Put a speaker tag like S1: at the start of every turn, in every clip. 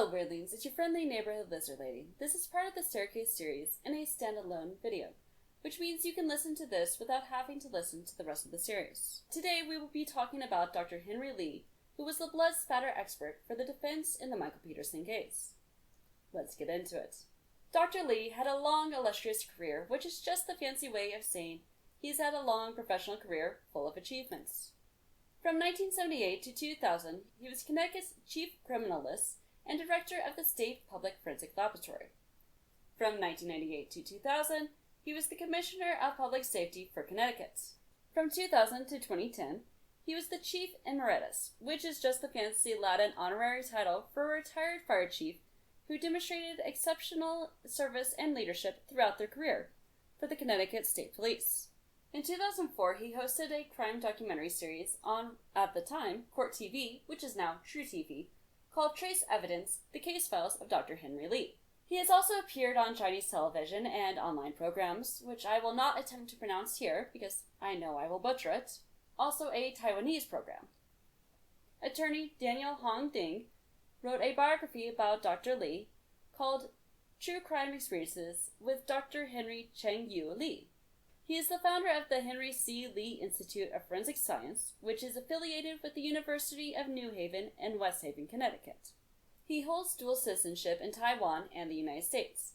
S1: Hello Weirdlings, it's your friendly neighborhood lizard lady. This is part of the Staircase series in a standalone video, which means you can listen to this without having to listen to the rest of the series. Today we will be talking about Dr. Henry Lee, who was the blood spatter expert for the defense in the Michael Peterson case. Let's get into it. Dr. Lee had a long, illustrious career, which is just the fancy way of saying he's had a long professional career full of achievements. From 1978 to 2000, he was Connecticut's chief criminalist and director of the State Public Forensic Laboratory. From 1998 to 2000, he was the Commissioner of Public Safety for Connecticut. From 2000 to 2010, he was the Chief Emeritus, which is just the fancy Latin honorary title for a retired fire chief who demonstrated exceptional service and leadership throughout their career for the Connecticut State Police. In 2004, he hosted a crime documentary series on, at the time, Court TV, which is now True TV, called Trace Evidence, The Case Files of Dr. Henry Lee. He has also appeared on Chinese television and online programs, which I will not attempt to pronounce here because I know I will butcher it, also a Taiwanese program. Attorney Daniel Hong Ding wrote a biography about Dr. Lee called True Crime Experiences with Dr. Henry Cheng Yu Lee. He is the founder of the Henry C. Lee Institute of Forensic Science, which is affiliated with the University of New Haven and West Haven, Connecticut. He holds dual citizenship in Taiwan and the United States.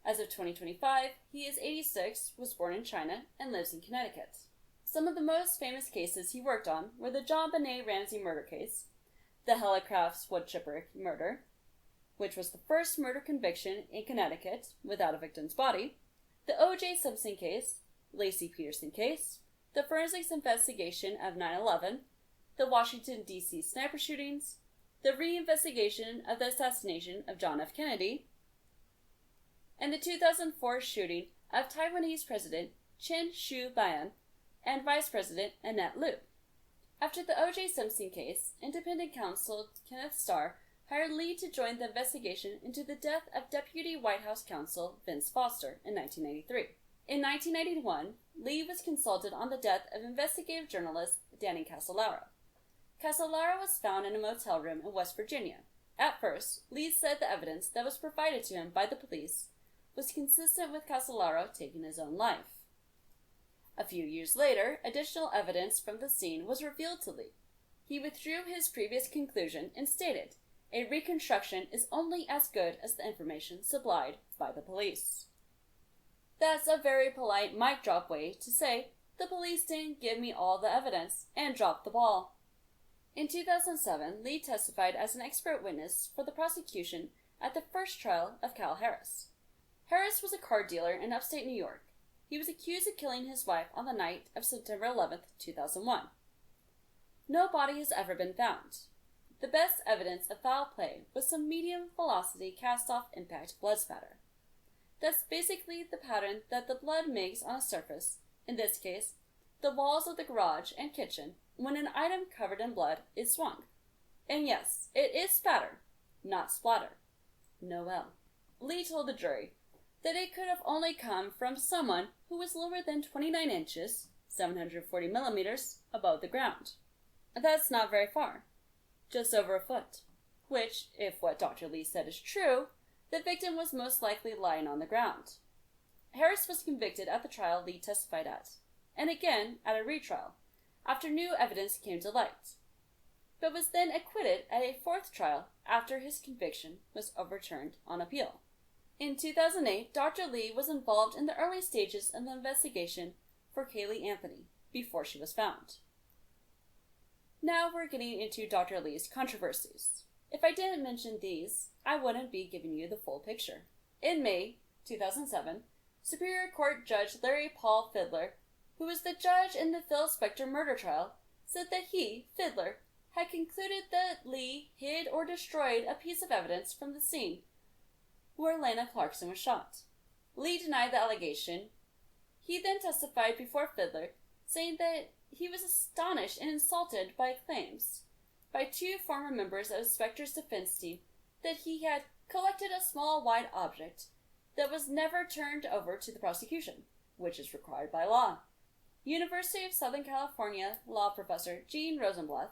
S1: As of 2025, he is 86, was born in China, and lives in Connecticut. Some of the most famous cases he worked on were the John Benet Ramsey murder case, the Hellicrafts woodchipper murder, which was the first murder conviction in Connecticut without a victim's body, the O.J. Simpson case, Lacey Peterson case, the forensics investigation of 9/11, the Washington, D.C. sniper shootings, the reinvestigation of the assassination of John F. Kennedy, and the 2004 shooting of Taiwanese President Chen Shui-bian and Vice President Annette Lu. After the O.J. Simpson case, independent counsel Kenneth Starr hired Lee to join the investigation into the death of Deputy White House counsel Vince Foster in 1993. In 1991, Lee was consulted on the death of investigative journalist Danny Casolaro. Casolaro was found in a motel room in West Virginia. At first, Lee said the evidence that was provided to him by the police was consistent with Casolaro taking his own life. A few years later, additional evidence from the scene was revealed to Lee. He withdrew his previous conclusion and stated, "A reconstruction is only as good as the information supplied by the police." That's a very polite mic drop way to say, the police didn't give me all the evidence and dropped the ball. In 2007, Lee testified as an expert witness for the prosecution at the first trial of Cal Harris. Harris was a car dealer in upstate New York. He was accused of killing his wife on the night of September 11, 2001. No body has ever been found. The best evidence of foul play was some medium velocity cast-off impact blood spatter. That's basically the pattern that the blood makes on a surface, in this case, the walls of the garage and kitchen, when an item covered in blood is swung. And yes, it is spatter, not splatter. Noel. Lee told the jury that it could have only come from someone who was lower than 29 inches, 740 millimeters, above the ground. That's not very far, just over a foot, which, if what Dr. Lee said is true, the victim was most likely lying on the ground. Harris was convicted at the trial Lee testified at, and again at a retrial, after new evidence came to light, but was then acquitted at a fourth trial after his conviction was overturned on appeal. In 2008, Dr. Lee was involved in the early stages of the investigation for Kaylee Anthony before she was found. Now we're getting into Dr. Lee's controversies. If I didn't mention these, I wouldn't be giving you the full picture. In May 2007, Superior Court Judge Larry Paul Fidler, who was the judge in the Phil Spector murder trial, said that he, Fidler, had concluded that Lee hid or destroyed a piece of evidence from the scene where Lana Clarkson was shot. Lee denied the allegation. He then testified before Fidler, saying that he was astonished and insulted by claims by two former members of Spector's defense team that he had collected a small white object that was never turned over to the prosecution, which is required by law. University of Southern California law professor Gene Rosenblatt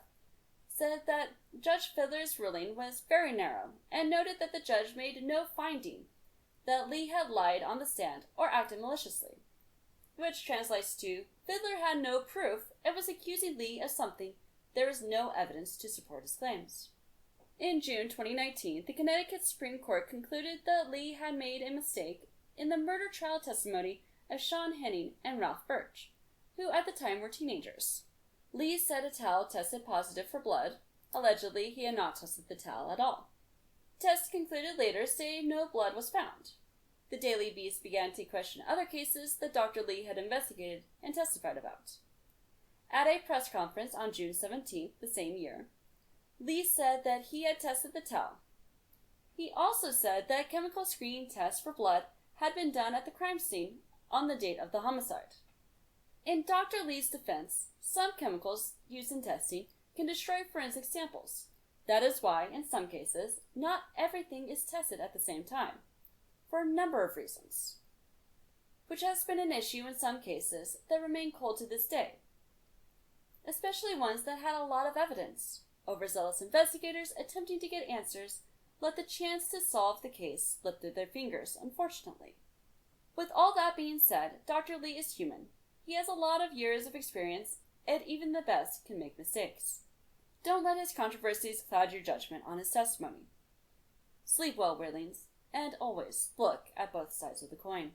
S1: said that Judge Fiddler's ruling was very narrow and noted that the judge made no finding that Lee had lied on the stand or acted maliciously, which translates to Fiddler had no proof and was accusing Lee of something there was no evidence to support his claims. In June 2019, the Connecticut Supreme Court concluded that Lee had made a mistake in the murder trial testimony of Sean Henning and Ralph Birch, who at the time were teenagers. Lee said a towel tested positive for blood. Allegedly, he had not tested the towel at all. Tests concluded later saying no blood was found. The Daily Beast began to question other cases that Dr. Lee had investigated and testified about. At a press conference on June 17th, the same year, Lee said that he had tested the towel. He also said that chemical screening tests for blood had been done at the crime scene on the date of the homicide. In Dr. Lee's defense, some chemicals used in testing can destroy forensic samples. That is why, in some cases, not everything is tested at the same time, for a number of reasons, which has been an issue in some cases that remain cold to this day, especially ones that had a lot of evidence. Overzealous investigators attempting to get answers let the chance to solve the case slip through their fingers, unfortunately. With all that being said, Dr. Lee is human. He has a lot of years of experience, and even the best can make mistakes. Don't let his controversies cloud your judgment on his testimony. Sleep well, Wehrlings, and always look at both sides of the coin.